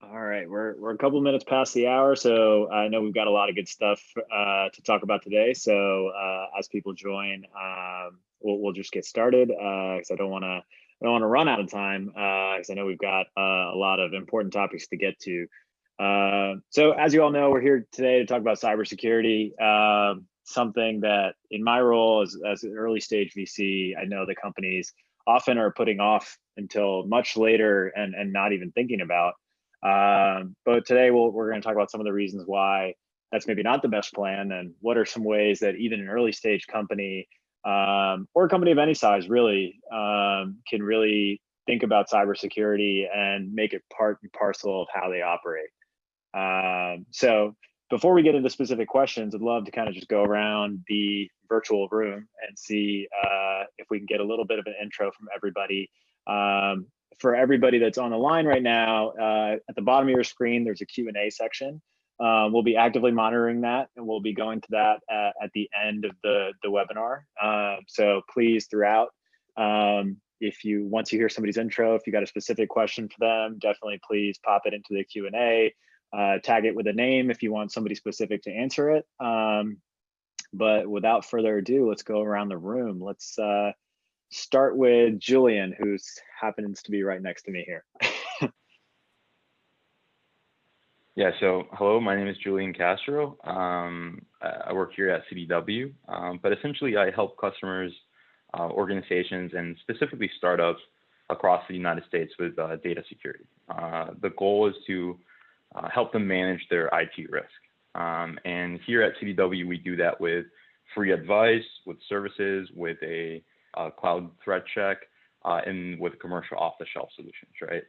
All right, we're a couple minutes past the hour, so I know we've got a lot of good stuff to talk about today. So as people join, we'll just get started because I don't want to run out of time because I know we've got a lot of important topics to get to. So as you all know, we're here today to talk about cybersecurity. Something that in my role as an early stage VC, I know the companies often are putting off until much later and not even thinking about. But today we're going to talk about some of the reasons why that's maybe not the best plan, and what are some ways that even an early stage company or a company of any size really can really think about cybersecurity and make it part and parcel of how they operate. So before we get into specific questions, I'd love to kind of just go around the virtual room and see if we can get a little bit of an intro from everybody. For everybody that's on the line right now, at the bottom of your screen, there's a Q&A section. We'll be actively monitoring that, and we'll be going to that at the end of the webinar. So please, throughout, once you hear somebody's intro, if you got a specific question for them, definitely please pop it into the Q&A. Tag it with a name if you want somebody specific to answer it. But without further ado, let's go around the room. Let's start with Julian, who happens to be right next to me here. Yeah, so hello, my name is Julian Castro. I work here at CDW, but essentially I help customers, organizations, and specifically startups across the United States with data security. The goal is to help them manage their IT risk. And here at CDW, we do that with free advice, with services, with a cloud threat check, and with commercial off-the-shelf solutions, right?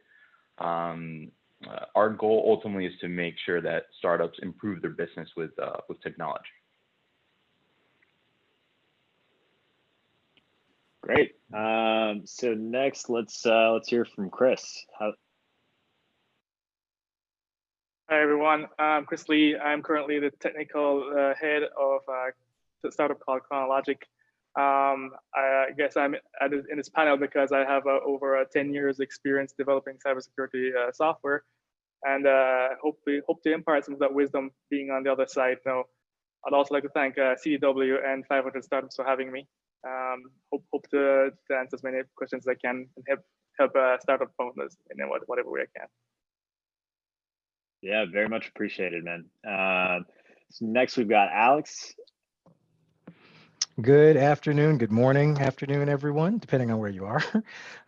Our goal ultimately is to make sure that startups improve their business with technology. Great. So next, let's hear from Chris. Hi everyone, I'm Chris Lee. I'm currently the technical head of a startup called Chronologic. I guess I'm in this panel because I have over 10 years experience developing cybersecurity software, and hope to impart some of that wisdom being on the other side. Now, I'd also like to thank CDW and 500 Startups for having me. Hope to answer as many questions as I can and help startup founders in whatever way I can. Yeah, very much appreciated, man. So next we've got Alex. Good afternoon, good morning, afternoon, everyone, depending on where you are.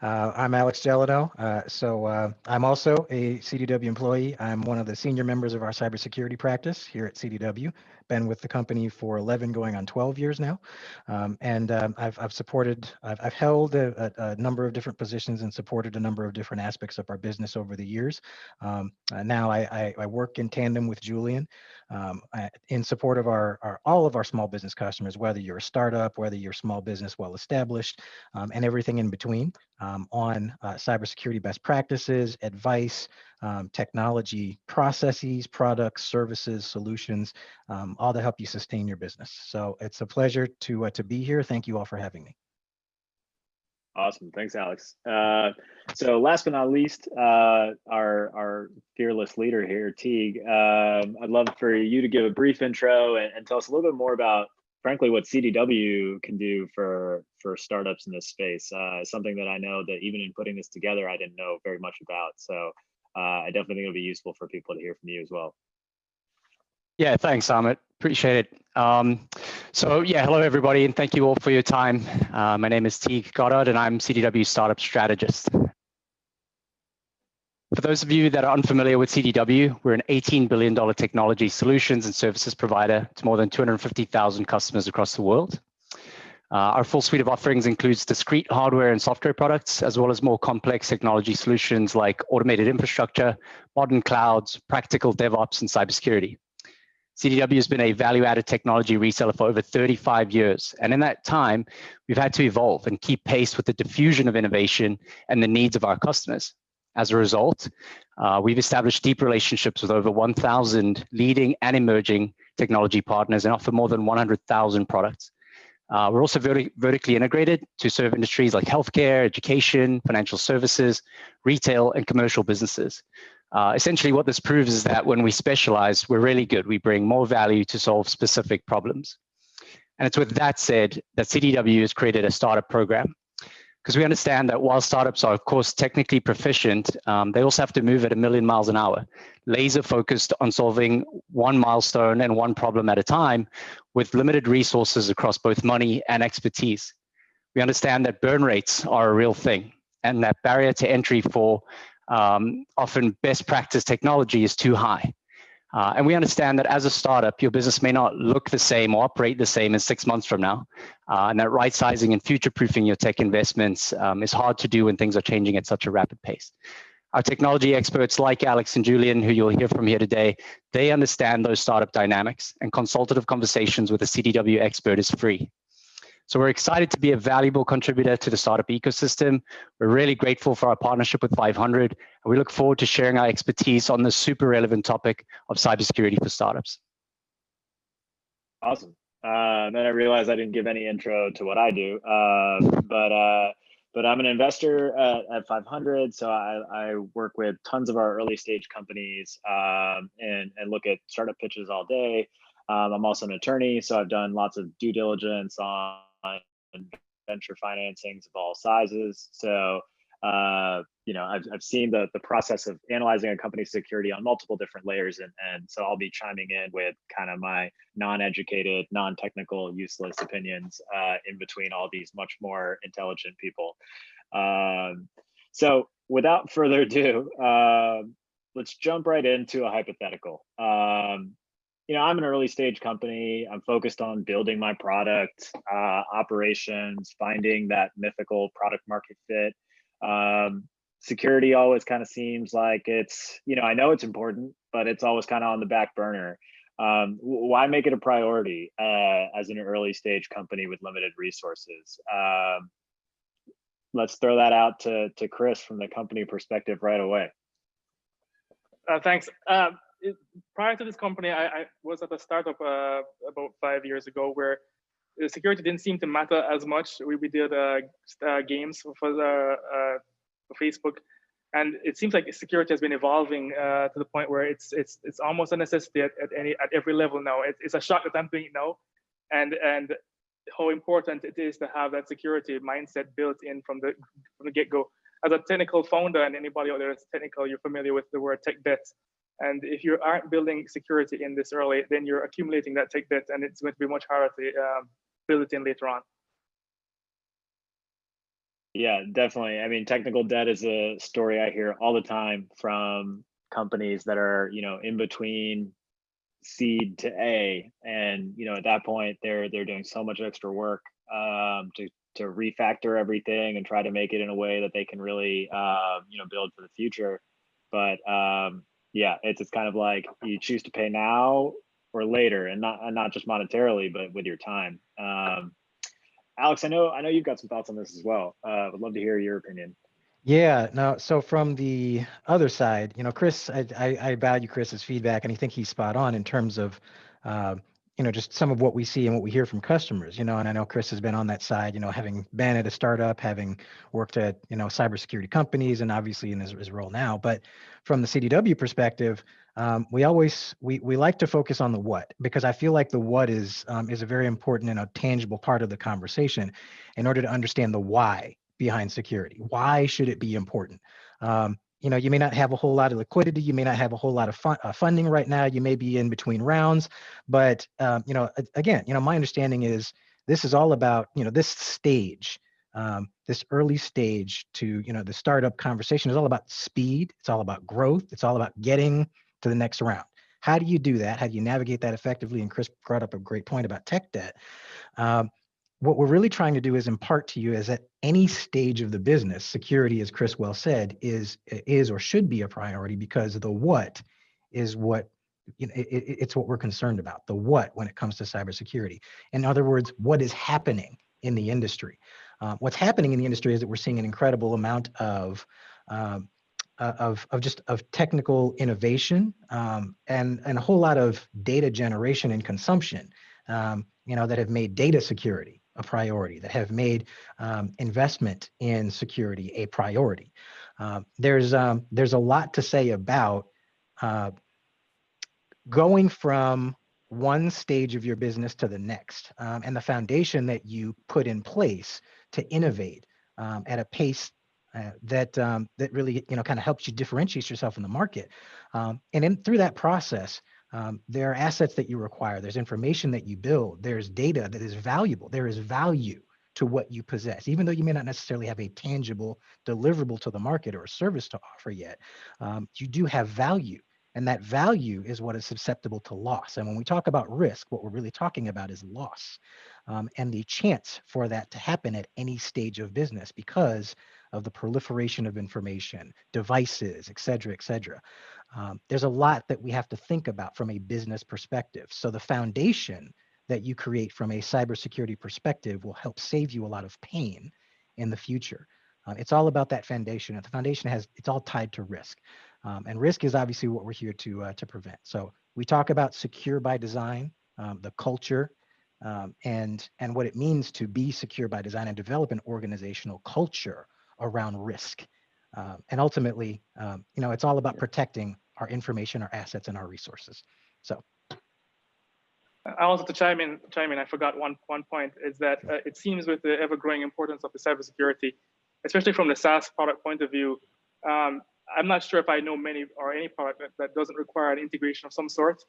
I'm Alex Gellineau. So I'm also a CDW employee. I'm one of the senior members of our cybersecurity practice here at CDW. Been with the company for 11, going on 12 years now. And I've held a number of different positions and supported a number of different aspects of our business over the years. Now I work in tandem with Julian in support of all of our small business customers, whether you're a startup, whether you're small business well established, and everything in between, on cybersecurity best practices, advice, technology, processes, products, services, solutions, all to help you sustain your business. So it's a pleasure to be here. Thank you all for having me. Awesome, thanks, Alex. So last but not least, our fearless leader here, Teague. I'd love for you to give a brief intro and tell us a little bit more about, frankly, what CDW can do for startups in this space. Something that I know that even in putting this together, I didn't know very much about. So I definitely think it'll be useful for people to hear from you as well. Yeah, thanks, Amit. Appreciate it. So yeah, hello everybody, and thank you all for your time. My name is Teague Goddard, and I'm CDW Startup Strategist. For those of you that are unfamiliar with CDW, we're an $18 billion technology solutions and services provider to more than 250,000 customers across the world. Our full suite of offerings includes discrete hardware and software products, as well as more complex technology solutions like automated infrastructure, modern clouds, practical DevOps, and cybersecurity. CDW has been a value-added technology reseller for over 35 years. And in that time, we've had to evolve and keep pace with the diffusion of innovation and the needs of our customers. As a result, we've established deep relationships with over 1,000 leading and emerging technology partners and offer more than 100,000 products. We're also vertically integrated to serve industries like healthcare, education, financial services, retail, and commercial businesses. Essentially, what this proves is that when we specialize, we're really good. We bring more value to solve specific problems. And it's with that said that CDW has created a startup program, because we understand that while startups are, of course, technically proficient, they also have to move at 1,000,000 miles an hour, laser focused on solving one milestone and one problem at a time with limited resources across both money and expertise. We understand that burn rates are a real thing, and that barrier to entry for often best practice technology is too high. And we understand that as a startup, your business may not look the same or operate the same as 6 months from now. And that right sizing and future-proofing your tech investments is hard to do when things are changing at such a rapid pace. Our technology experts like Alex and Julian, who you'll hear from here today, they understand those startup dynamics, and consultative conversations with a CDW expert is free. So we're excited to be a valuable contributor to the startup ecosystem. We're really grateful for our partnership with 500, and we look forward to sharing our expertise on this super relevant topic of cybersecurity for startups. Awesome. Then I realized I didn't give any intro to what I do, but I'm an investor at 500. So I work with tons of our early stage companies and look at startup pitches all day. I'm also an attorney, so I've done lots of due diligence on venture financings of all sizes. So, you know, I've seen the process of analyzing a company's security on multiple different layers. And so I'll be chiming in with kind of my non-educated, non-technical, useless opinions in between all these much more intelligent people. So without further ado, let's jump right into a hypothetical. You know, I'm an early stage company. I'm focused on building my product, operations, finding that mythical product market fit. Security always kind of seems like it's, you know, I know it's important, but it's always kind of on the back burner. Why make it a priority as an early stage company with limited resources? Let's throw that out to Chris from the company perspective right away. Thanks. Prior to this company, I was at a startup about 5 years ago where the security didn't seem to matter as much. We did games for Facebook, and it seems like security has been evolving to the point where it's almost a necessity at every level now. It's a shock that I'm doing it now, and how important it is to have that security mindset built in from the get-go. As a technical founder, and anybody out there that's technical, you're familiar with the word tech debt. And if you aren't building security in this early, then you're accumulating that tech debt, and it's going to be much harder to build it in later on. Yeah, definitely. I mean, technical debt is a story I hear all the time from companies that are, you know, in between seed to A, and you know, at that point, they're doing so much extra work to refactor everything and try to make it in a way that they can really, you know, build for the future. But yeah, it's kind of like you choose to pay now or later, and not just monetarily, but with your time. Alex, I know you've got some thoughts on this as well. Would love to hear your opinion. Yeah, no, so from the other side, you know, Chris, I value Chris's feedback, and I think he's spot on in terms of, you know, just some of what we see and what we hear from customers, you know, and I know Chris has been on that side, you know, having been at a startup, having worked at, you know, cybersecurity companies, and obviously in his role now. But from the CDW perspective, we like to focus on the what, because I feel like the what is a very important and a tangible part of the conversation in order to understand the why behind security. Why should it be important? You know, you may not have a whole lot of liquidity. You may not have a whole lot of funding right now. You may be in between rounds, but you know, again, you know, my understanding is this is all about, you know, this stage, this early stage to, you know, the startup conversation is all about speed. It's all about growth. It's all about getting to the next round. How do you do that? How do you navigate that effectively? And Chris brought up a great point about tech debt. What we're really trying to do is impart to you is at any stage of the business, security, as Chris well said, is or should be a priority, because the what is what, you know, it's what we're concerned about. The what when it comes to cybersecurity. In other words, what is happening in the industry? What's happening in the industry is that we're seeing an incredible amount of technical innovation and a whole lot of data generation and consumption, you know, that have made data security a priority, that have made investment in security a priority. There's a lot to say about going from one stage of your business to the next, and the foundation that you put in place to innovate at a pace that really kind of helps you differentiate yourself in the market. And through that process, there are assets that you require. There's information that you build. There's data that is valuable. There is value to what you possess, even though you may not necessarily have a tangible deliverable to the market or a service to offer yet. You do have value. And that value is what is susceptible to loss. And when we talk about risk, what we're really talking about is loss, and the chance for that to happen at any stage of business because of the proliferation of information, devices, et cetera, et cetera. There's a lot that we have to think about from a business perspective. So the foundation that you create from a cybersecurity perspective will help save you a lot of pain in the future. It's all about that foundation. And the foundation it's all tied to risk. And risk is obviously what we're here to prevent. So we talk about secure by design, the culture, and what it means to be secure by design and develop an organizational culture around risk. And ultimately, it's all about protecting our information, our assets, and our resources. So. I also to chime in. I forgot one point is that it seems with the ever-growing importance of the cybersecurity, especially from the SaaS product point of view. I'm not sure if I know many or any product that doesn't require an integration of some sort,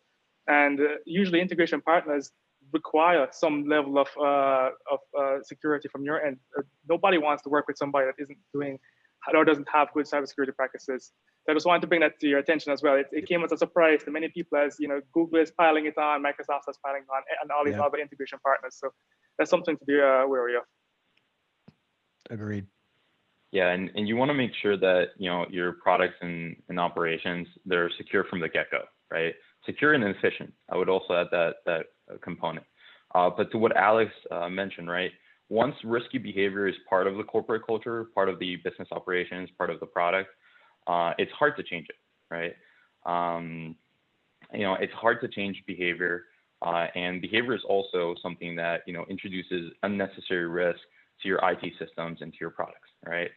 and usually integration partners require some level of security from your end. Nobody wants to work with somebody that isn't doing or doesn't have good cybersecurity practices. So I just wanted to bring that to your attention as well. It came as a surprise to many people, as Google is piling it on, Microsoft is piling on, and all these other integration partners. So that's something to be wary of. Agreed. Yeah, and you want to make sure that your products and operations, they're secure from the get-go, right? Secure and efficient. I would also add that component. But to what Alex mentioned, right? Once risky behavior is part of the corporate culture, part of the business operations, part of the product, it's hard to change it, right? It's hard to change behavior, and behavior is also something that introduces unnecessary risk to your IT systems and to your products, right?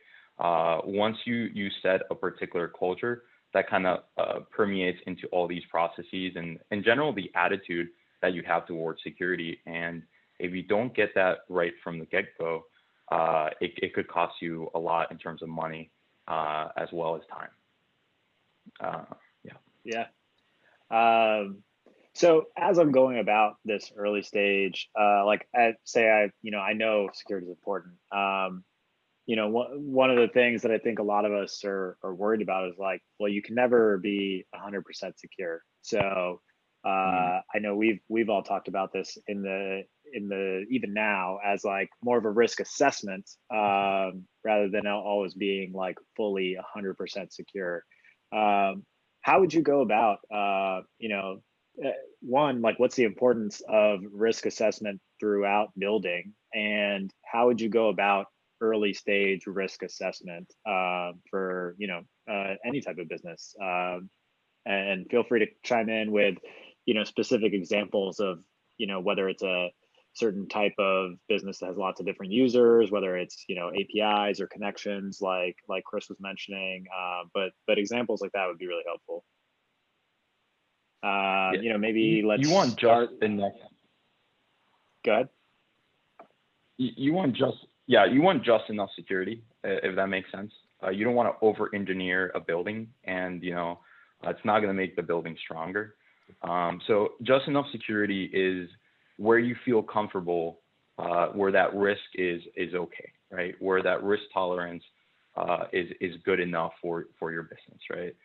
Once you set a particular culture, that kind of permeates into all these processes and in general the attitude that you have towards security. And if you don't get that right from the get-go, it could cost you a lot in terms of money as well as time. Yeah. So as I'm going about this early stage, like I know security is important. One of the things that I think a lot of us are worried about is like, well, you can never be 100% secure. So I know we've all talked about this in the even now as like more of a risk assessment rather than always being like fully 100% secure. How would you go about one, like what's the importance of risk assessment throughout building, and how would you go about early stage risk assessment for any type of business? And feel free to chime in with specific examples of whether it's a certain type of business that has lots of different users, whether it's APIs or connections like Chris was mentioning, but examples like that would be really helpful. Maybe let's you want start. Just enough. Go ahead. You want just enough security, if that makes sense. You don't want to over-engineer a building, and it's not going to make the building stronger. So just enough security is where you feel comfortable, where that risk is okay, right? Where that risk tolerance is good enough for your business, right?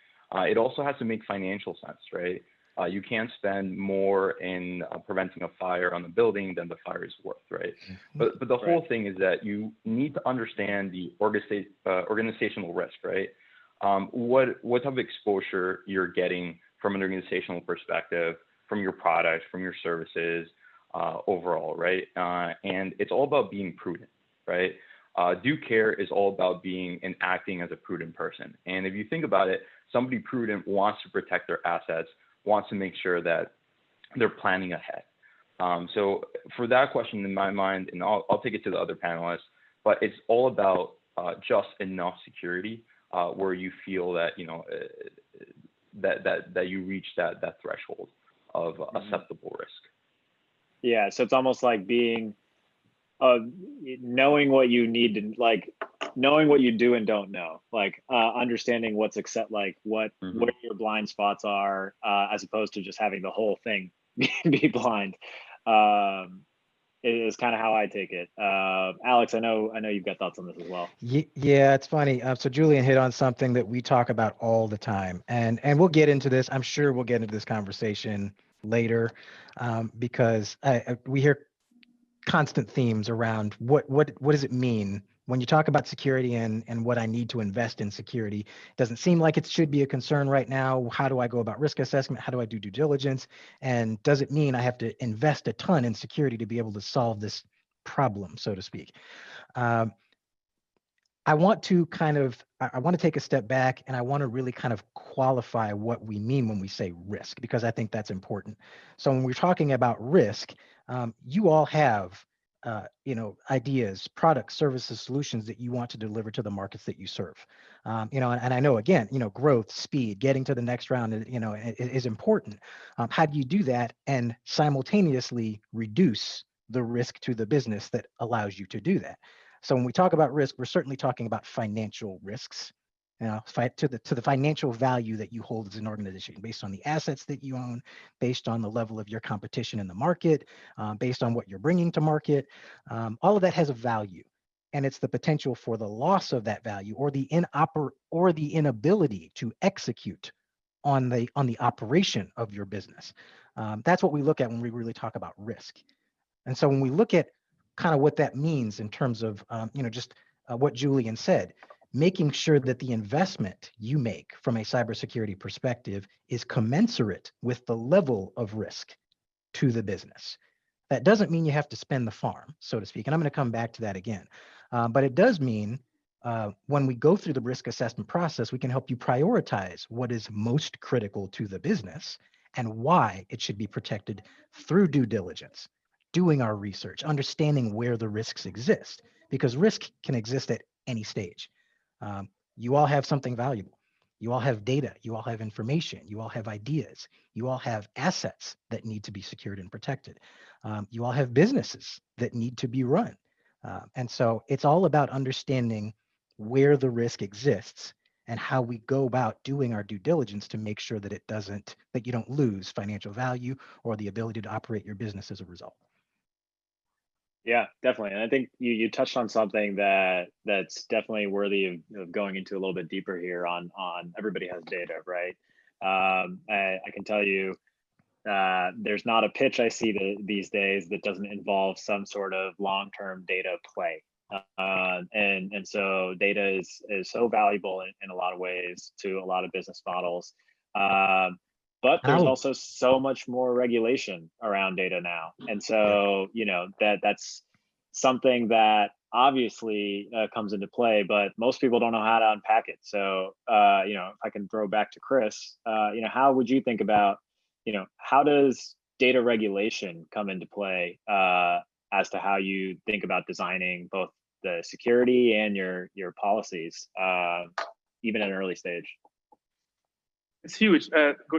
It also has to make financial sense, right? You can't spend more in preventing a fire on the building than the fire is worth, right? But the whole thing is that you need to understand the organizational risk, right? What type of exposure you're getting from an organizational perspective, from your products, from your services, overall, right? And it's all about being prudent, right? Do care is all about being and acting as a prudent person. And if you think about it, somebody prudent wants to protect their assets, wants to make sure that they're planning ahead. So for that question in my mind, and I'll take it to the other panelists, but it's all about just enough security where you feel that that you reach that threshold of acceptable risk. Yeah, so it's almost like being knowing what you need to, like knowing what you do and don't know, like understanding what's what your blind spots are, as opposed to just having the whole thing be blind. Is kind of how I take it. Alex, I know you've got thoughts on this as well. Yeah, it's funny. So Julian hit on something that we talk about all the time, and we'll get into this. I'm sure we'll get into this conversation later, because we hear constant themes around what does it mean when you talk about security and what I need to invest in security. It doesn't seem like it should be a concern right now. How do I go about risk assessment? How do I do due diligence? And does it mean I have to invest a ton in security to be able to solve this problem, so to speak? I want to take a step back, and I want to really kind of qualify what we mean when we say risk, because I think that's important. So when we're talking about risk, you all have ideas, products, services, solutions that you want to deliver to the markets that you serve. And I know, again, growth, speed, getting to the next round, is important. How do you do that and simultaneously reduce the risk to the business that allows you to do that? So when we talk about risk, we're certainly talking about financial risks, to the financial value that you hold as an organization, based on the assets that you own, based on the level of your competition in the market, based on what you're bringing to market. All of that has a value, and it's the potential for the loss of that value, or the inability to execute on the operation of your business. That's what we look at when we really talk about risk. And so when we look at kind of what that means in terms of what Julian said, making sure that the investment you make from a cybersecurity perspective is commensurate with the level of risk to the business. That doesn't mean you have to spend the farm, so to speak, and I'm going to come back to that again. But it does mean when we go through the risk assessment process, we can help you prioritize what is most critical to the business and why it should be protected through due diligence, doing our research, understanding where the risks exist, because risk can exist at any stage. You all have something valuable. You all have data. You all have information. You all have ideas. You all have assets that need to be secured and protected. You all have businesses that need to be run. And so it's all about understanding where the risk exists and how we go about doing our due diligence to make sure that that you don't lose financial value or the ability to operate your business as a result. Yeah, definitely. And I think you touched on something that's definitely worthy of going into a little bit deeper here on everybody has data, right? I can tell you there's not a pitch I see these days that doesn't involve some sort of long-term data play. And so data is so valuable in a lot of ways to a lot of business models. But there's also so much more regulation around data now. And so, that's something that obviously comes into play, but most people don't know how to unpack it. So, if I can throw back to Chris, how would you think about, how does data regulation come into play as to how you think about designing both the security and your policies, even at an early stage? It's huge.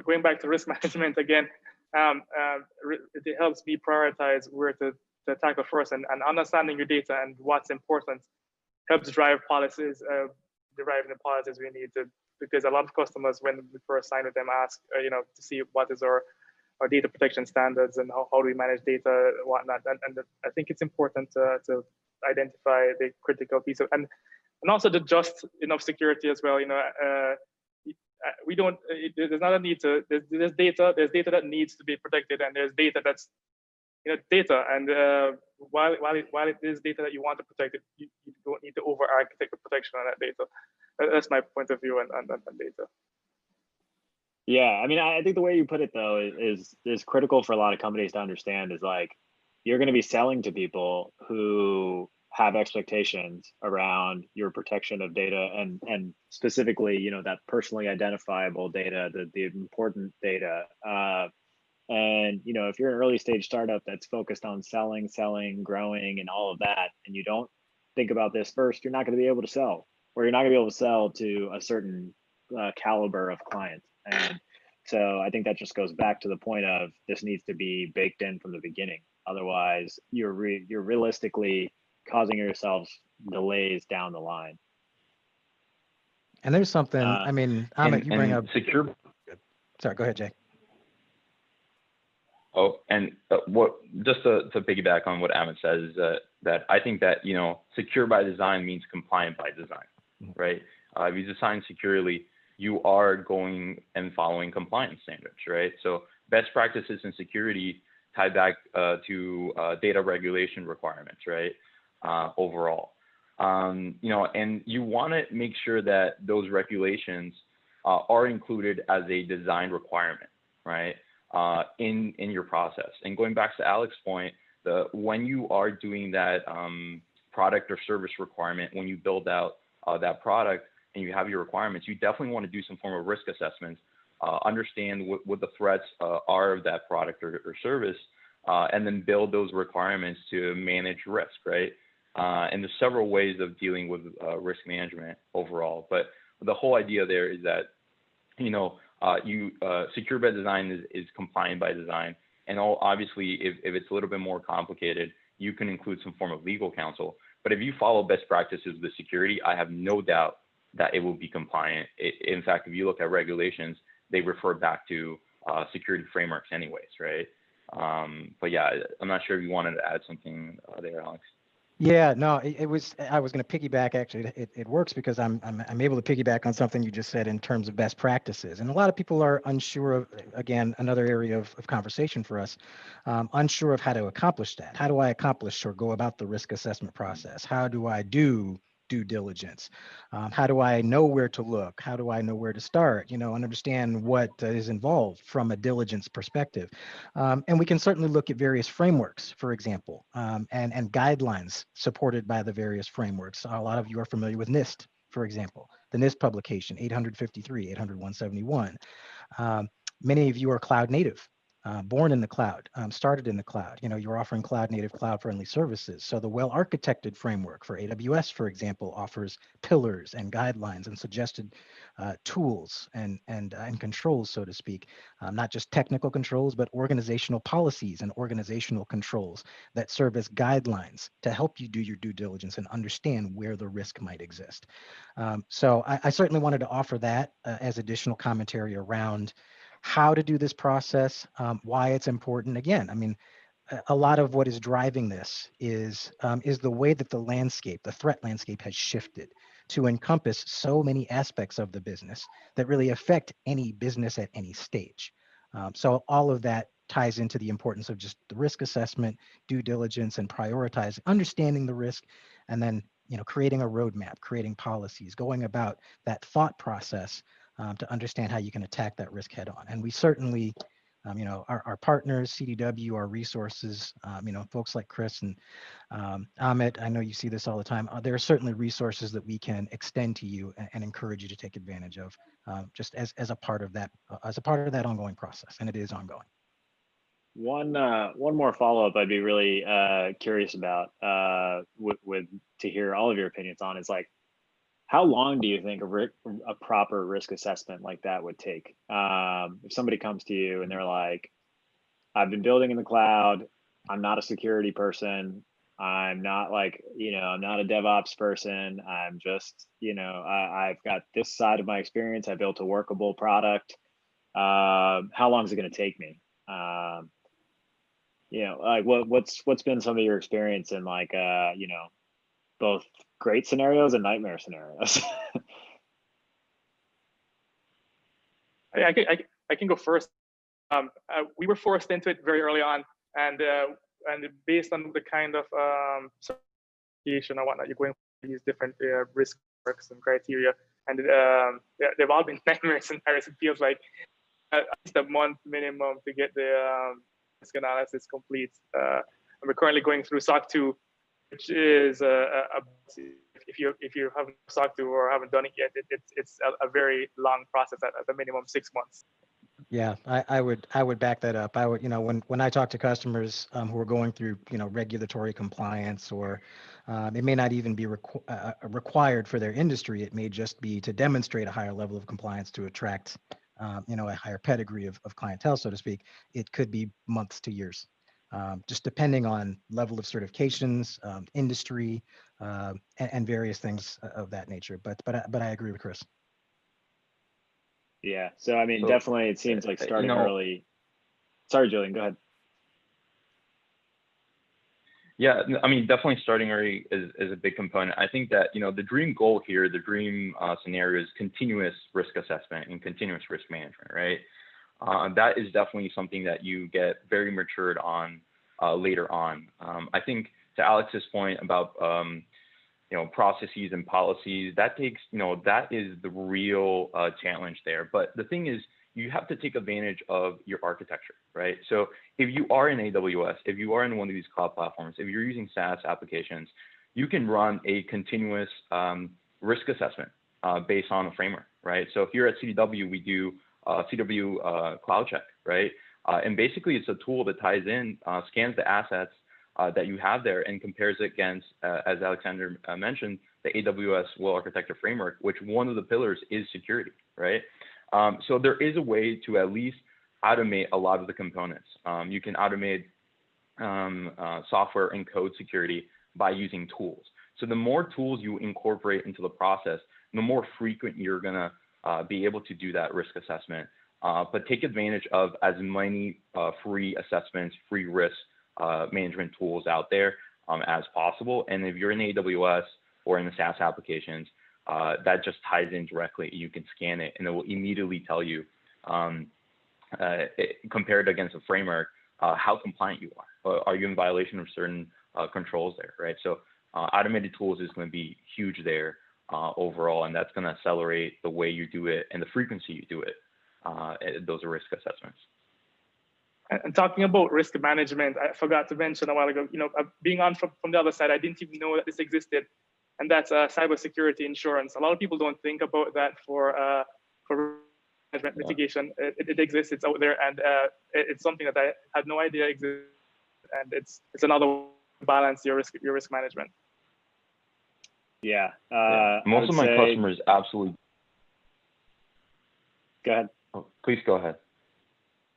Going back to risk management again, it helps me prioritize where to tackle first, and understanding your data and what's important helps drive policies, deriving the policies we need to. Because a lot of customers, when we first sign with them, ask, to see what is our data protection standards and how do we manage data and whatnot. And I think it's important to identify the critical piece of, and also the just enough security as well. We don't. There's not a need to. There's data. There's data that needs to be protected, and there's data that's, data. And while it is data that you want to protect, you don't need to over-architect the protection on that data. That's my point of view on data. Yeah, I mean, I think the way you put it though is critical for a lot of companies to understand. Is like, you're going to be selling to people who have expectations around your protection of data, and specifically, that personally identifiable data, the important data. And if you're an early stage startup that's focused on selling, growing, and all of that, and you don't think about this first, you're not going to be able to sell. or you're not going to be able to sell to a certain caliber of client. And so I think that just goes back to the point of this needs to be baked in from the beginning. Otherwise, you're realistically causing yourself delays down the line. And there's something, I mean, Amit, you bring up secure. Sorry, go ahead, Jay. Oh, and what just to piggyback on what Amit says is that I think that, you know, secure by design means compliant by design, right? If you design securely, you are going and following compliance standards, right? So best practices in security tie back to data regulation requirements, right? Overall, you know, and you want to make sure that those regulations are included as a design requirement, right? In your process. And going back to Alex's point, when you are doing that product or service requirement, when you build out that product and you have your requirements, you definitely want to do some form of risk assessment, understand what the threats are of that product or service, and then build those requirements to manage risk, right? And there's several ways of dealing with risk management overall, but the whole idea there is that, you know, secure by design is compliant by design. And obviously, if it's a little bit more complicated, you can include some form of legal counsel. But if you follow best practices with security, I have no doubt that it will be compliant. In fact, if you look at regulations, they refer back to security frameworks anyways, right? But yeah, I'm not sure if you wanted to add something there, Alex. Yeah, no, I was going to piggyback. Actually, it works because I'm able to piggyback on something you just said in terms of best practices. And a lot of people are unsure of, again, another area of conversation for us, unsure of how to accomplish that. How do I accomplish or go about the risk assessment process? How do I do due diligence? How do I know where to look? How do I know where to start? You know, and understand what is involved from a diligence perspective. And we can certainly look at various frameworks, for example, and guidelines supported by the various frameworks. A lot of you are familiar with NIST, for example, the NIST publication, 853, 800-171. Many of you are cloud native. Born in the cloud, started in the cloud. You know, you're offering cloud native, cloud friendly services. So the well-architected framework for AWS, for example, offers pillars and guidelines and suggested tools and controls, so to speak, not just technical controls, but organizational policies and organizational controls that serve as guidelines to help you do your due diligence and understand where the risk might exist. So I certainly wanted to offer that as additional commentary around how to do this process, why it's important. Again, I mean, a lot of what is driving this is the way that the landscape, the threat landscape, has shifted to encompass so many aspects of the business that really affect any business at any stage. So all of that ties into the importance of just the risk assessment, due diligence, and prioritizing, understanding the risk, and then, you know, creating a roadmap, creating policies, going about that thought process to understand how you can attack that risk head on. And we certainly, you know, our partners, CDW, our resources, you know, folks like Chris and Amit, I know you see this all the time. There are certainly resources that we can extend to you and encourage you to take advantage of, just as a part of that, ongoing process, and it is ongoing. One more follow-up I'd be really curious about to hear all of your opinions on is, like, how long do you think a proper risk assessment like that would take? If somebody comes to you and they're like, I've been building in the cloud, I'm not a security person, I'm not, like, you know, I'm not a DevOps person, I'm just, you know, I've got this side of my experience, I built a workable product. How long is it going to take me? You know, like what's been some of your experience in, like, you know, both great scenarios and nightmare scenarios? I can go first. We were forced into it very early on, and based on the kind of certification and whatnot, you're going for these different risk works and criteria, and they've all been nightmare scenarios. It feels like at least a month minimum to get the risk analysis complete. And we're currently going through SOC 2, which is if you haven't SOC 2 or haven't done it yet, it's a very long process at the minimum 6 months. Yeah, I would back that up. I would, when I talk to customers who are going through, regulatory compliance, or it may not even be required for their industry. It may just be to demonstrate a higher level of compliance to attract, a higher pedigree of clientele, so to speak. It could be months to years, just depending on level of certifications, industry, and various things of that nature. But I agree with Chris. Yeah. So I mean, So, definitely, it seems like starting early. Sorry, Julian, go ahead. Yeah, I mean, definitely starting early is a big component. I think that, the dream goal here, the dream scenario is continuous risk assessment and continuous risk management, right? That is definitely something that you get very matured on later on. I think to Alex's point about, processes and policies, that takes, that is the real challenge there. But the thing is, you have to take advantage of your architecture, right? So if you are in AWS, if you are in one of these cloud platforms, if you're using SaaS applications, you can run a continuous risk assessment based on a framework, right? So here at CDW, we do CDW Cloud Check, right? And basically, it's a tool that ties in, scans the assets that you have there and compares it against, as Alexander mentioned, the AWS well-architected framework, which one of the pillars is security, right? So there is a way to at least automate a lot of the components. You can automate software and code security by using tools. So the more tools you incorporate into the process, the more frequent you're gonna be able to do that risk assessment. But take advantage of as many free assessments, free risk management tools out there as possible. And if you're in AWS or in the SaaS applications, that just ties in directly. You can scan it and it will immediately tell you, compared against a framework, how compliant you are. Are you in violation of certain controls there, right? So automated tools is going to be huge there overall, and that's going to accelerate the way you do it and the frequency you do it. Those are risk assessments. And talking about risk management, I forgot to mention a while ago, being on from the other side, I didn't even know that this existed. And that's cybersecurity insurance. A lot of people don't think about that for management mitigation. It exists, it's out there, and it's something that I had no idea existed. And it's another balance your risk management. Yeah. Most of my customers absolutely. Go ahead. Oh, please go ahead.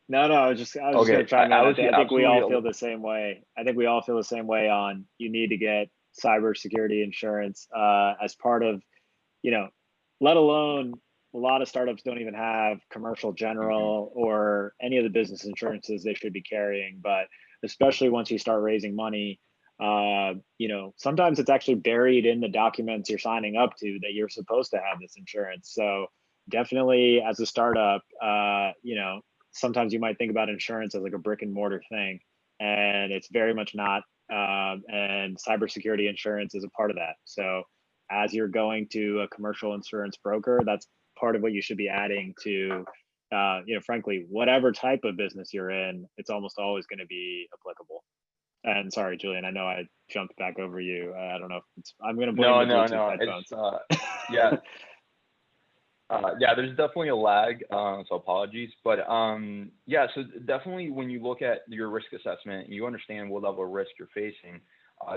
No, I was just going to chime in. I think we all feel the same way. I think we all feel the same way on you need to get cybersecurity insurance as part of, let alone a lot of startups don't even have commercial general or any of the business insurances they should be carrying. But especially once you start raising money, sometimes it's actually buried in the documents you're signing up to that you're supposed to have this insurance. So definitely as a startup, sometimes you might think about insurance as like a brick and mortar thing, and it's very much not. And cybersecurity insurance is a part of that. So as you're going to a commercial insurance broker, that's part of what you should be adding to, frankly, whatever type of business you're in, it's almost always going to be applicable. And sorry, Julian, I know I jumped back over you. I don't know if I'm going to blame the Bluetooth headphones. Yeah. Yeah, there's definitely a lag, so apologies. But yeah, so definitely when you look at your risk assessment, you understand what level of risk you're facing,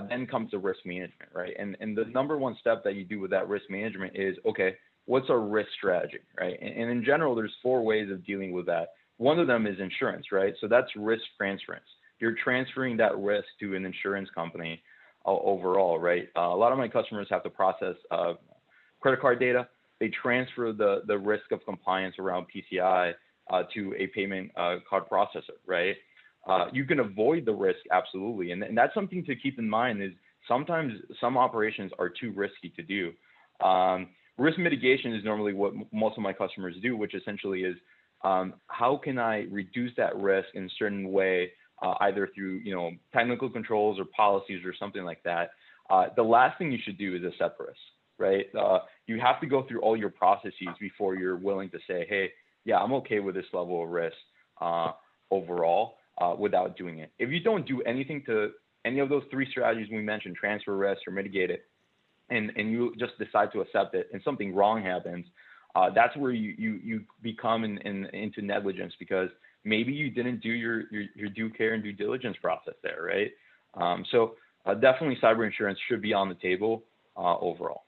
then comes the risk management, right? And the number one step that you do with that risk management is, okay, what's our risk strategy, right? And in general, there's 4 ways of dealing with that. One of them is insurance, right? So that's risk transference. You're transferring that risk to an insurance company overall, right? A lot of my customers have to process credit card data. They transfer the risk of compliance around PCI to a payment card processor, right? You can avoid the risk, absolutely. And that's something to keep in mind is sometimes some operations are too risky to do. Risk mitigation is normally what most of my customers do, which essentially is how can I reduce that risk in a certain way, either through technical controls or policies or something like that. The last thing you should do is accept risk. Right? You have to go through all your processes before you're willing to say, hey, yeah, I'm okay with this level of risk overall without doing it. If you don't do anything to any of those 3 strategies we mentioned, transfer risk or mitigate it, and you just decide to accept it and something wrong happens, that's where you become into negligence, because maybe you didn't do your due care and due diligence process there, right? So definitely cyber insurance should be on the table overall.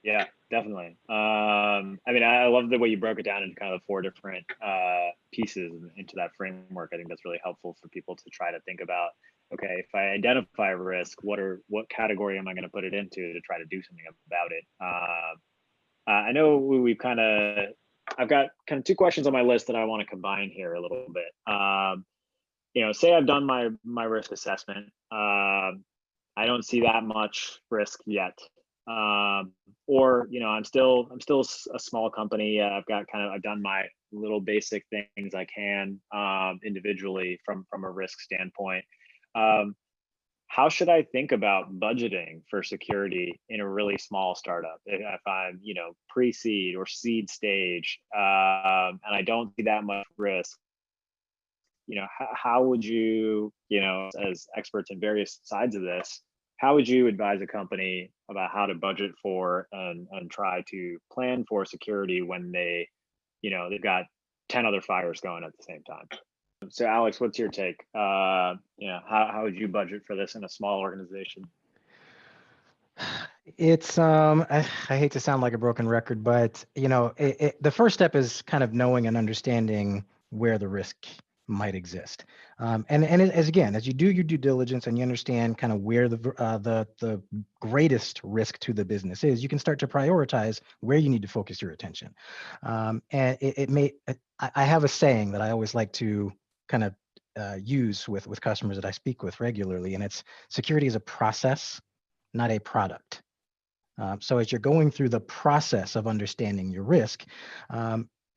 Yeah, definitely. I mean, I love the way you broke it down into kind of 4 different pieces into that framework. I think that's really helpful for people to try to think about, okay, if I identify a risk, what category am I going to put it into to try to do something about it? I know I've got kind of 2 questions on my list that I want to combine here a little bit. Say I've done my risk assessment. I don't see that much risk yet. Or I'm still a small company. I've done my little basic things I can individually from a risk standpoint. How should I think about budgeting for security in a really small startup? If I'm pre-seed or seed stage, and I don't see that much risk, how would you, as experts in various sides of this, how would you advise a company about how to budget for and try to plan for security when they've got 10 other fires going at the same time? So Alex, what's your take? How would you budget for this in a small organization? It's I hate to sound like a broken record, but the first step is kind of knowing and understanding where the risk might exist. As you do your due diligence and you understand kind of where the greatest risk to the business is, you can start to prioritize where you need to focus your attention. I have a saying that I always like to kind of use with customers that I speak with regularly, and it's security is a process, not a product. So as you're going through the process of understanding your risk,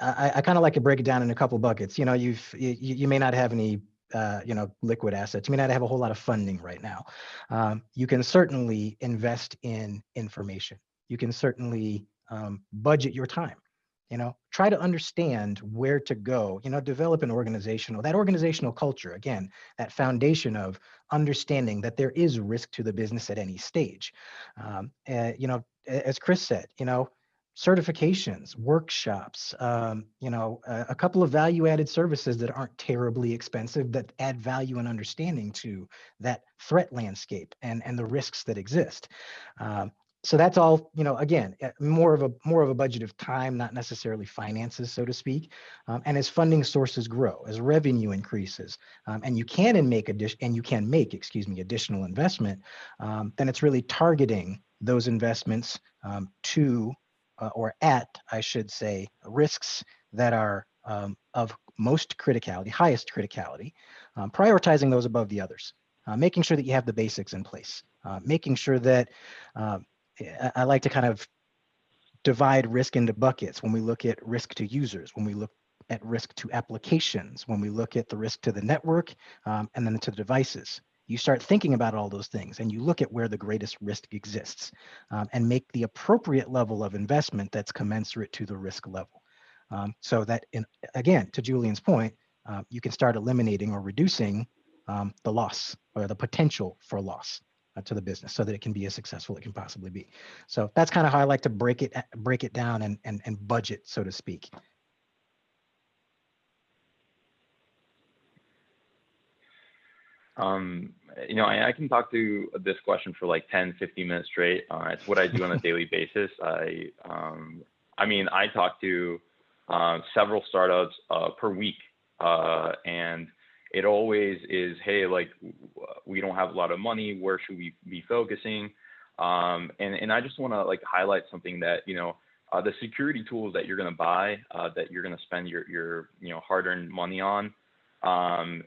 I kind of like to break it down in a couple buckets. You may not have any liquid assets. You may not have a whole lot of funding right now. You can certainly invest in information. You can certainly budget your time. Try to understand where to go. Develop an organizational culture. Again, that foundation of understanding that there is risk to the business at any stage. As Chris said, certifications, workshops, a couple of value-added services that aren't terribly expensive that add value and understanding to that threat landscape and the risks that exist. So that's all, again, more of a budget of time, not necessarily finances, so to speak. And as funding sources grow, as revenue increases, and you can make additional investment, then it's really targeting those investments to or at, I should say, risks that are of most criticality, highest criticality, prioritizing those above the others, making sure that you have the basics in place, making sure that I like to kind of divide risk into buckets when we look at risk to users, when we look at risk to applications, when we look at the risk to the network, and then to the devices. You start thinking about all those things and you look at where the greatest risk exists and make the appropriate level of investment that's commensurate to the risk level. So that, again, to Julian's point, you can start eliminating or reducing the loss or the potential for loss to the business so that it can be as successful as it can possibly be. So that's kind of how I like to break it down and budget, so to speak. I can talk to this question for like 10, 15 minutes straight. It's what I do on a daily basis. I talk to several startups per week, and it always is, hey, like, we don't have a lot of money. Where should we be focusing? And I just want to like highlight something that, the security tools that you're going to buy, that you're going to spend your hard-earned money on,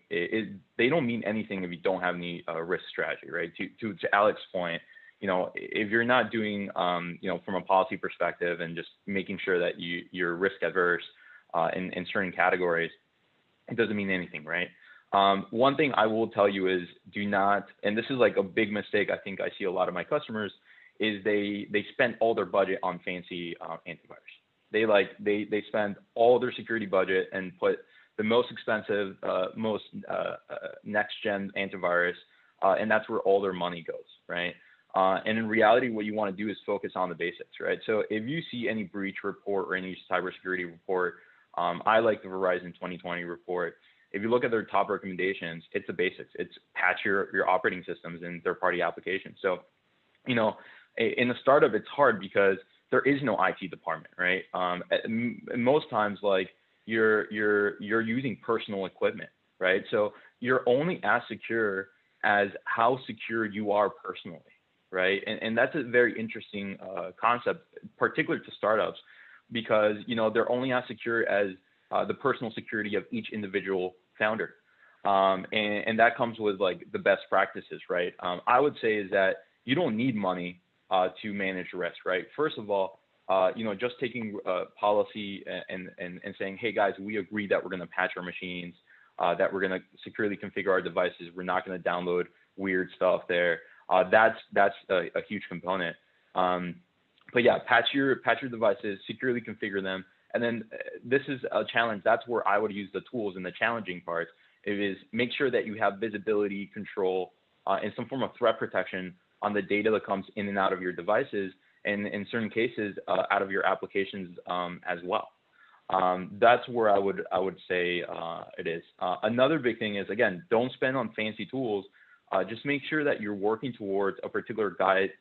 they don't mean anything if you don't have any risk strategy, right? To Alex's point, if you're not doing, from a policy perspective and just making sure that you're risk averse in certain categories, it doesn't mean anything, right? One thing I will tell you is do not, and this is like a big mistake I think I see a lot of my customers, is they spend all their budget on fancy antivirus. They spend all their security budget and put the most expensive, most next-gen antivirus, and that's where all their money goes, right? And in reality, what you want to do is focus on the basics, right? So if you see any breach report or any cybersecurity report, I like the Verizon 2020 report. If you look at their top recommendations, it's the basics. It's patch your operating systems and third-party applications. So, you know, in a startup, it's hard because there is no IT department, right? Most times, like you're using personal equipment, right? So you're only as secure as how secure you are personally, right? And that's a very interesting concept, particular to startups, because you know they're only as secure as the personal security of each individual founder, and that comes with like the best practices, right? I would say is that you don't need money to manage risk, right? First of all, you know, just taking policy and saying, hey guys, we agree that we're going to patch our machines, that we're going to securely configure our devices. We're not going to download weird stuff there. That's a huge component. But yeah, patch your devices, securely configure them. And then this is a challenge. That's where I would use the tools, and the challenging part is make sure that you have visibility, control, and some form of threat protection on the data that comes in and out of your devices, and in certain cases, out of your applications as well. That's where I would say it is. Another big thing is, again, don't spend on fancy tools. Just make sure that you're working towards a particular guide,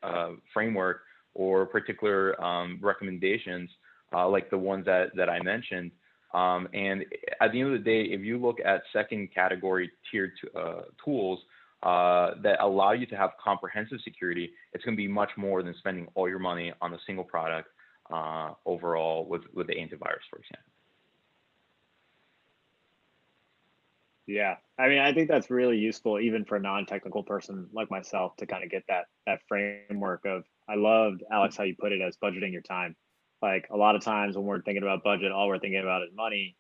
framework, or particular recommendations like the ones that I mentioned. And at the end of the day, if you look at second category tiered tools that allow you to have comprehensive security, it's going to be much more than spending all your money on a single product overall with the antivirus, for example. Yeah, I mean, I think that's really useful even for a non-technical person like myself to kind of get that framework of, I loved, Alex, how you put it as budgeting your time. Like a lot of times when we're thinking about budget, all we're thinking about is money.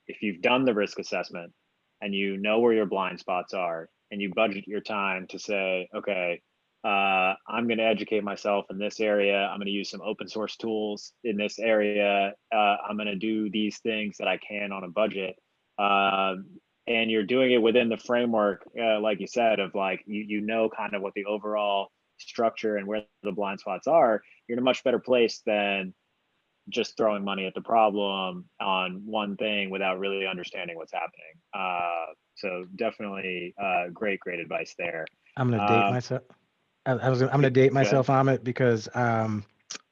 If you've done the risk assessment and you know where your blind spots are, and you budget your time to say, okay, I'm going to educate myself in this area. I'm going to use some open source tools in this area. I'm going to do these things that I can on a budget. And you're doing it within the framework, like you said, of like, you know, kind of what the overall structure and where the blind spots are. You're in a much better place than just throwing money at the problem on one thing without really understanding what's happening. So definitely great advice there. I'm going to date myself. I'm going to date myself, Amit, because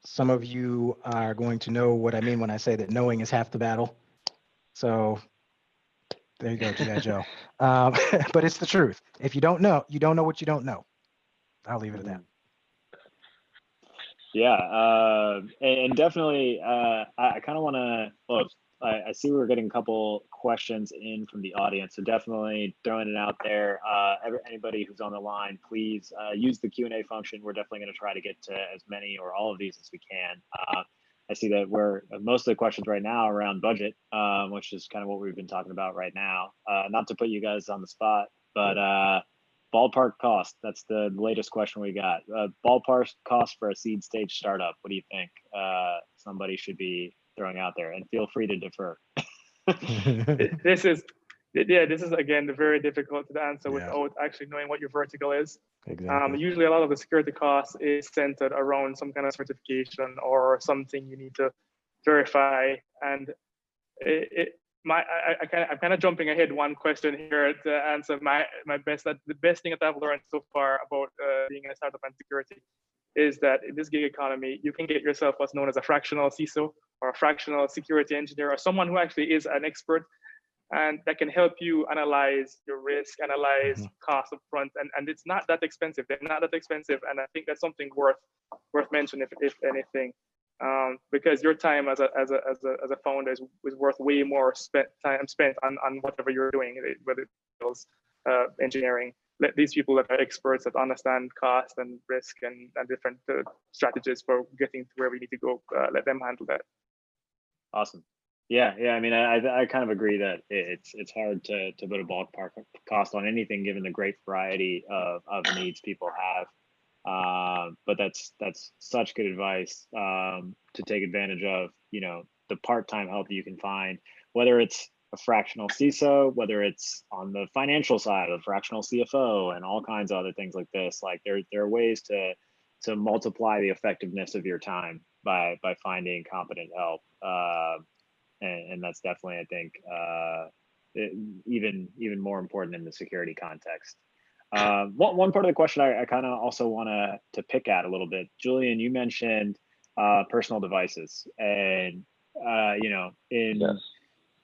some of you are going to know what I mean when I say that knowing is half the battle. So there you go, G.I. Joe. But it's the truth. If you don't know what you don't know. I'll leave it at that. Yeah, and definitely, I kind of want to, well, I see we're getting a couple questions in from the audience, so definitely throwing it out there. Anybody who's on the line, please use the Q&A function. We're definitely going to try to get to as many or all of these as we can. I see that most of the questions right now around budget, which is kind of what we've been talking about right now. Not to put you guys on the spot, but ballpark cost. That's the latest question we got. Ballpark cost for a seed stage startup. What do you think somebody should be throwing out there? And feel free to defer. This is again very difficult to answer without actually knowing what your vertical is. Exactly. Usually a lot of the security costs is centered around some kind of certification or something you need to verify. And I'm kind of jumping ahead one question here to answer my best. The best thing that I've learned so far about being in a startup and security is that in this gig economy, you can get yourself what's known as a fractional CISO or a fractional security engineer, or someone who actually is an expert and that can help you analyze your risk, analyze costs up front, and it's not that expensive. They're not that expensive, and I think that's something worth mentioning, if anything, because your time as a founder is worth way more time spent on whatever you're doing, whether it's engineering. Let these people that are experts that understand cost and risk and different strategies for getting to where we need to go, let them handle that. Awesome. Yeah. I mean, I kind of agree that it's hard to put a ballpark cost on anything given the great variety of needs people have. But that's such good advice to take advantage of, you know, the part-time help you can find, whether it's a fractional CISO, whether it's on the financial side, a fractional CFO, and all kinds of other things like this. Like there are ways to multiply the effectiveness of your time by finding competent help, and that's definitely, I think, even more important in the security context. One part of the question I kind of also want to pick at a little bit, Julian, you mentioned personal devices, and you know,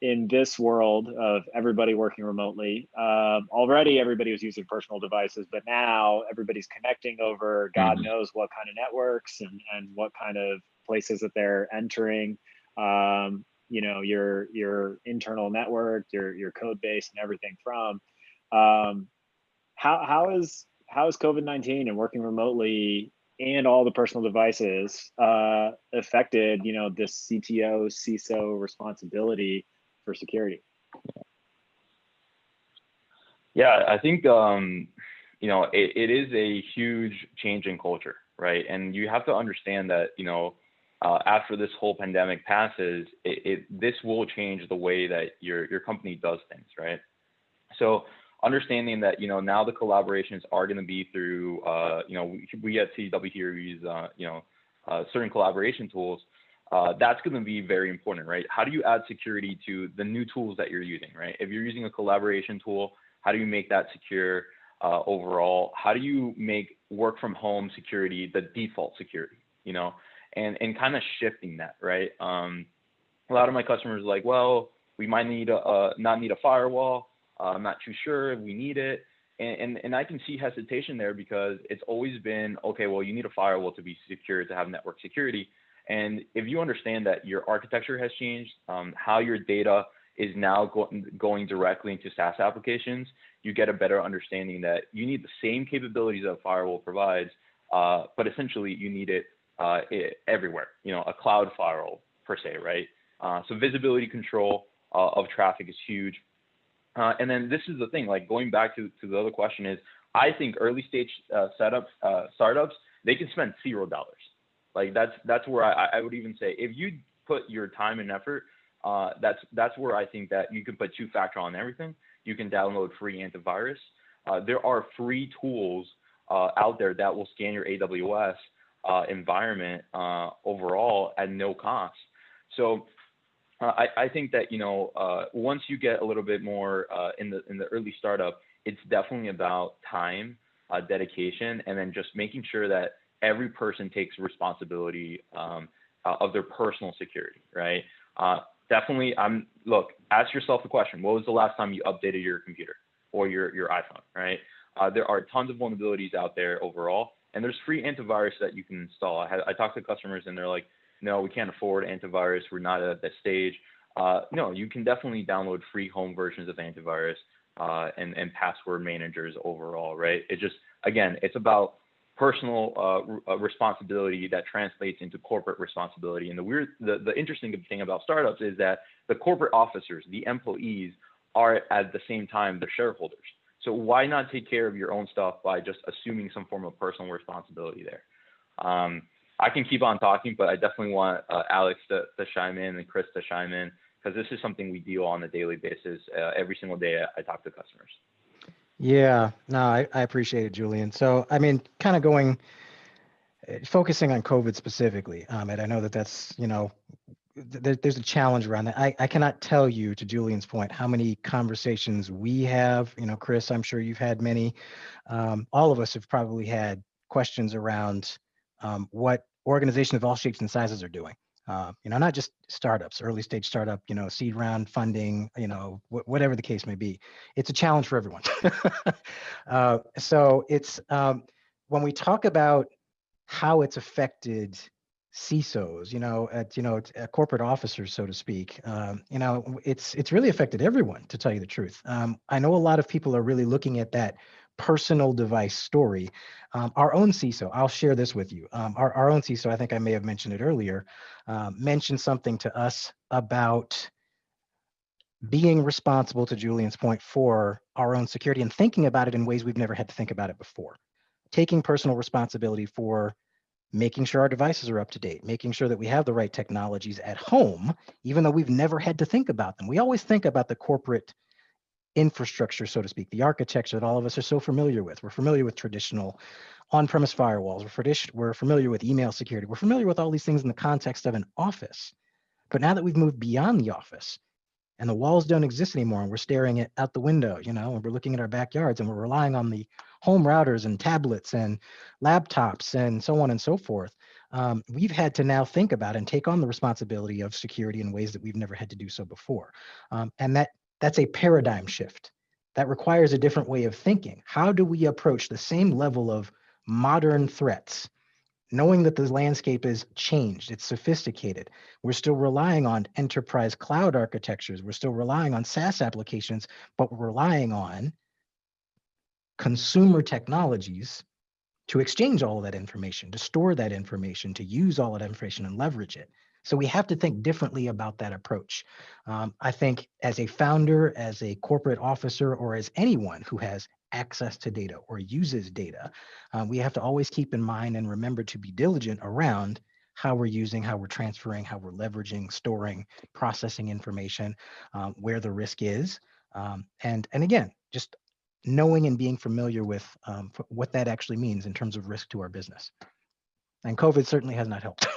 in this world of everybody working remotely, already everybody was using personal devices, but now everybody's connecting over God knows what kind of networks and what kind of places that they're entering. You know, your internal network, your code base, and everything from. How is COVID-19 and working remotely and all the personal devices affected, you know, this CTO, CISO responsibility for security? Yeah, I think you know, it is a huge change in culture, right? And you have to understand that, you know, after this whole pandemic passes, this will change the way that your company does things, right? So understanding that, you know, now the collaborations are going to be through, you know, we at CDW here use, you know, certain collaboration tools. That's going to be very important, right? How do you add security to the new tools that you're using, right? If you're using a collaboration tool, how do you make that secure overall? How do you make work from home security the default security, you know, and kind of shifting that, right? A lot of my customers are like, well, we might need not need a firewall. I'm not too sure if we need it. And I can see hesitation there because it's always been, okay, well, you need a firewall to be secure, to have network security. And if you understand that your architecture has changed, how your data is now going directly into SaaS applications, you get a better understanding that you need the same capabilities that a firewall provides, but essentially you need it everywhere, you know, a cloud firewall per se, right? So visibility control of traffic is huge. And then this is the thing, like going back to the other question is, I think early stage startups, they can spend $0. Like that's where I would even say, if you put your time and effort, that's where I think that you can put two-factor on everything. You can download free antivirus. There are free tools out there that will scan your AWS environment overall at no cost. So I think that, you know, once you get a little bit more in the early startup, it's definitely about time, dedication, and then just making sure that every person takes responsibility of their personal security, right? Definitely, look, ask yourself the question, what was the last time you updated your computer or your iPhone, right? There are tons of vulnerabilities out there overall, and there's free antivirus that you can install. I talk to customers and they're like, no, we can't afford antivirus. We're not at that stage. No, you can definitely download free home versions of antivirus and password managers overall, right? It just, again, it's about personal responsibility that translates into corporate responsibility. And the interesting thing about startups is that the corporate officers, the employees, are at the same time the shareholders. So why not take care of your own stuff by just assuming some form of personal responsibility there? I can keep on talking, but I definitely want Alex to chime in and Chris to chime in, because this is something we deal on a daily basis. Every single day I talk to customers. Yeah, no, I appreciate it, Julian. So, I mean, kind of focusing on COVID specifically, Amit, I know that's, you know, there's a challenge around that. I cannot tell you, to Julian's point, how many conversations we have, you know, Chris, I'm sure you've had many. All of us have probably had questions around what organizations of all shapes and sizes are doing. You know, not just startups, early stage startup, you know, seed round funding, you know, whatever the case may be. It's a challenge for everyone. So it's when we talk about how it's affected CISOs, you know, corporate officers, so to speak, you know, it's really affected everyone, to tell you the truth. I know a lot of people are really looking at that personal device story. Our own CISO, I'll share this with you. Our own CISO, I think I may have mentioned it earlier, mentioned something to us about being responsible, to Julian's point, for our own security and thinking about it in ways we've never had to think about it before. Taking personal responsibility for making sure our devices are up to date, making sure that we have the right technologies at home, even though we've never had to think about them. We always think about the corporate infrastructure, so to speak, the architecture that all of us are so familiar with. We're familiar with traditional on-premise firewalls. We're familiar with email security. We're familiar with all these things in the context of an office. But now that we've moved beyond the office and the walls don't exist anymore, and we're staring out the window, and we're looking at our backyards, and we're relying on the home routers and tablets and laptops and so on and so forth, we've had to now think about and take on the responsibility of security in ways that we've never had to do so before. And that's a paradigm shift. That requires a different way of thinking. How do we approach the same level of modern threats, knowing that the landscape is changed, it's sophisticated? We're still relying on enterprise cloud architectures. We're still relying on SaaS applications, but we're relying on consumer technologies to exchange all of that information, to store that information, to use all of that information and leverage it. So we have to think differently about that approach. I think as a founder, as a corporate officer, or as anyone who has access to data or uses data, we have to always keep in mind and remember to be diligent around how we're using, how we're transferring, how we're leveraging, storing, processing information, where the risk is. And again, just knowing and being familiar with what that actually means in terms of risk to our business. And COVID certainly has not helped.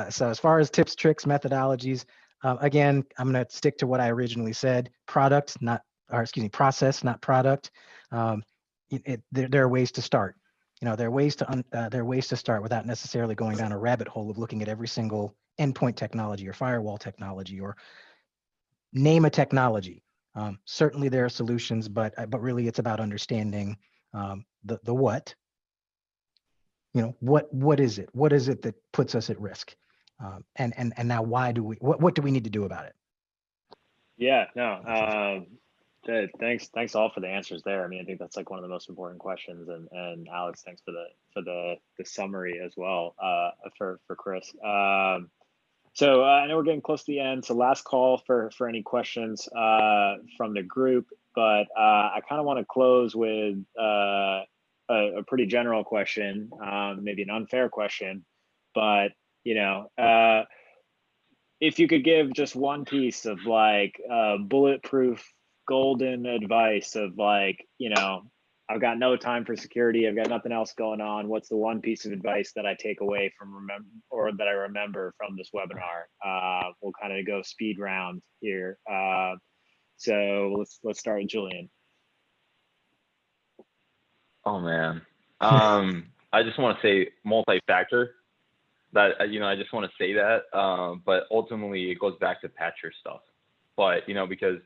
So as far as tips, tricks, methodologies, again, I'm going to stick to what I originally said: process, not product. There are ways to start. There are ways to start without necessarily going down a rabbit hole of looking at every single endpoint technology or firewall technology or name a technology. Certainly there are solutions, but really it's about understanding the what. What is it? What is it that puts us at risk? And now what do we need to do about it? Yeah, no. Thanks all for the answers there. I mean, I think that's like one of the most important questions. And Alex, thanks for the summary as well for Chris. So I know we're getting close to the end. So last call for any questions from the group, but I kind of want to close with a pretty general question, maybe an unfair question, but if you could give just one piece of like bulletproof golden advice of like, I've got no time for security, I've got nothing else going on, what's the one piece of advice that I take away from that I remember from this webinar? We'll kind of go speed round here. So let's start with Julian. Oh man, I just want to say multi-factor. That I just want to say that, but ultimately it goes back to patch your stuff. But because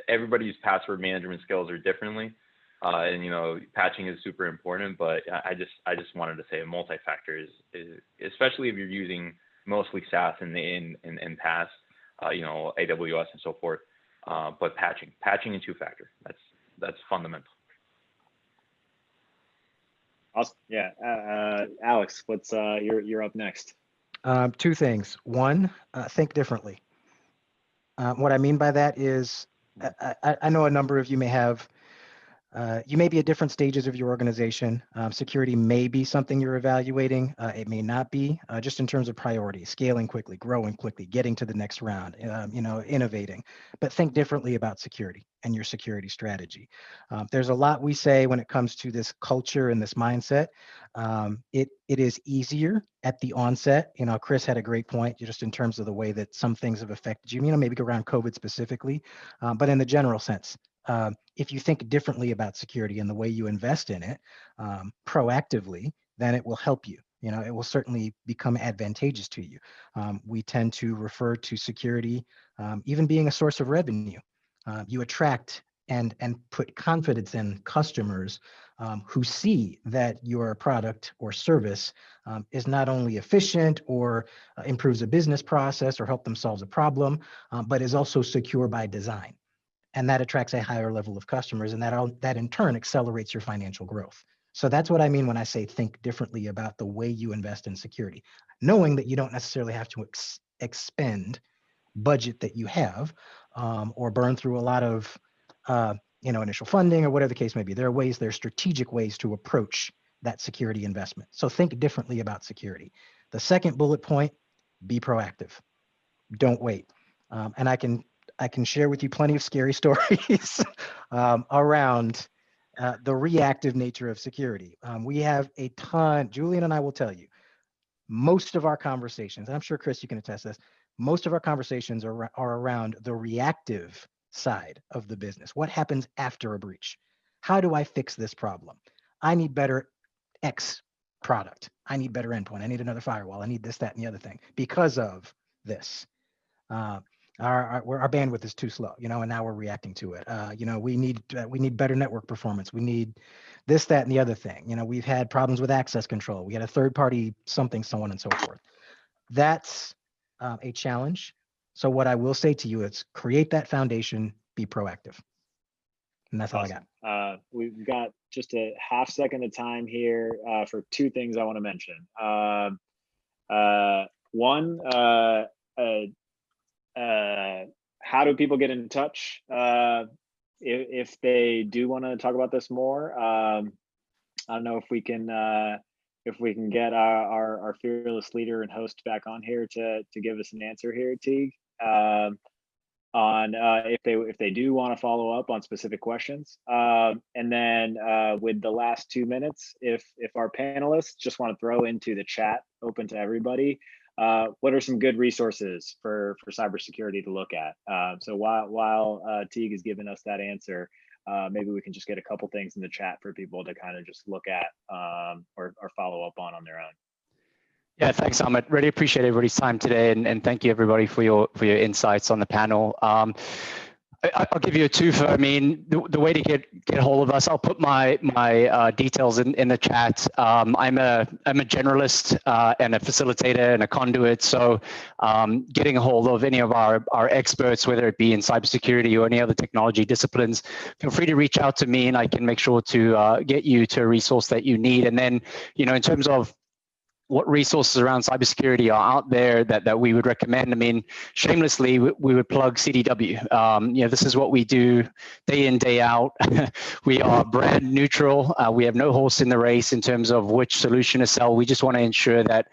everybody's password management skills are differently, and patching is super important. But I just wanted to say multi-factor is especially if you're using mostly SaaS and PaaS, AWS and so forth. But patching and two-factor, that's fundamental. Awesome. Yeah. Alex, what's you're up next? Two things. One, think differently. What I mean by that is I know a number of you may have, you may be at different stages of your organization. Security may be something you're evaluating. It may not be, just in terms of priority, scaling quickly, growing quickly, getting to the next round, innovating. But think differently about security and your security strategy. There's a lot we say when it comes to this culture and this mindset. It is easier at the onset. Chris had a great point just in terms of the way that some things have affected you, maybe around COVID specifically, but in the general sense. If you think differently about security and the way you invest in it proactively, then it will help you. It will certainly become advantageous to you. We tend to refer to security even being a source of revenue. You attract and put confidence in customers who see that your product or service is not only efficient or improves a business process or help them solve a problem, but is also secure by design. And that attracts a higher level of customers, and that in turn accelerates your financial growth. So that's what I mean when I say think differently about the way you invest in security, knowing that you don't necessarily have to expend budget that you have or burn through a lot of initial funding or whatever the case may be. There are strategic ways to approach that security investment. So think differently about security. The second bullet point, be proactive. Don't wait. And I can share with you plenty of scary stories around the reactive nature of security. We have a ton, Julian and I will tell you, most of our conversations, and I'm sure Chris, you can attest this, most of our conversations are around the reactive side of the business. What happens after a breach? How do I fix this problem? I need better X product. I need better endpoint. I need another firewall. I need this, that, and the other thing because of this. Our bandwidth is too slow, and now we're reacting to it. We need better network performance. We need this, that, and the other thing. We've had problems with access control. We had a third party something, so on and so forth. That's a challenge. So what I will say to you is create that foundation, be proactive. And that's all I got. We've got just a half second of time here for two things I want to mention. One, how do people get in touch if they do want to talk about this more? I don't know if we can get our fearless leader and host back on here to give us an answer here, Teague, on if they do want to follow up on specific questions. And then with the last 2 minutes, if our panelists just want to throw into the chat, open to everybody, what are some good resources for cybersecurity to look at? So while Teague is giving us that answer, maybe we can just get a couple things in the chat for people to kind of just look at or follow up on their own. Yeah, thanks, Amit. Really appreciate everybody's time today, and thank you everybody for your insights on the panel. I'll give you a twofer. I mean, the way to get hold of us, I'll put my details in the chat. I'm a generalist and a facilitator and a conduit. So getting a hold of any of our experts, whether it be in cybersecurity or any other technology disciplines, feel free to reach out to me, and I can make sure to get you to a resource that you need. And then, in terms of what resources around cybersecurity are out there that we would recommend. I mean, shamelessly, we would plug CDW. This is what we do day in, day out. We are brand neutral. We have no horse in the race in terms of which solution to sell. We just want to ensure that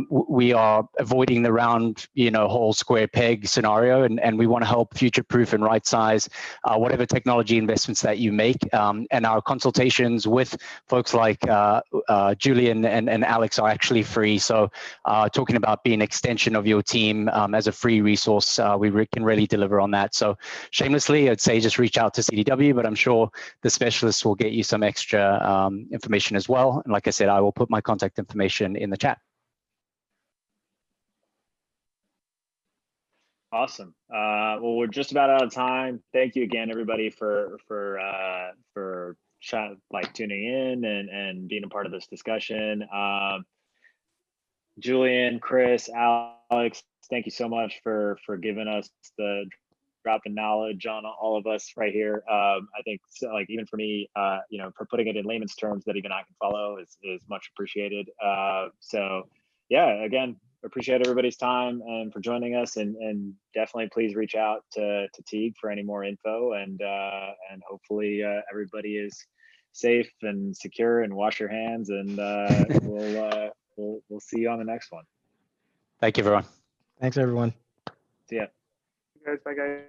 we are avoiding the round, hole, square peg scenario, and we want to help future-proof and right-size whatever technology investments that you make. And our consultations with folks like Julian and Alex are actually free. So talking about being an extension of your team as a free resource, we can really deliver on that. So shamelessly, I'd say just reach out to CDW, but I'm sure the specialists will get you some extra information as well. And like I said, I will put my contact information in the chat. Awesome. Well, we're just about out of time. Thank you again, everybody, for tuning in and being a part of this discussion. Julian, Chris, Alex, thank you so much for giving us the drop in knowledge on all of us right here. I think even for me, for putting it in layman's terms that even I can follow is much appreciated. So yeah, again, appreciate everybody's time and for joining us, and definitely please reach out to Teague for any more info, and hopefully everybody is safe and secure, and wash your hands, and we'll see you on the next one. Thank you, everyone. Thanks, everyone. See ya. Guys, bye, guys.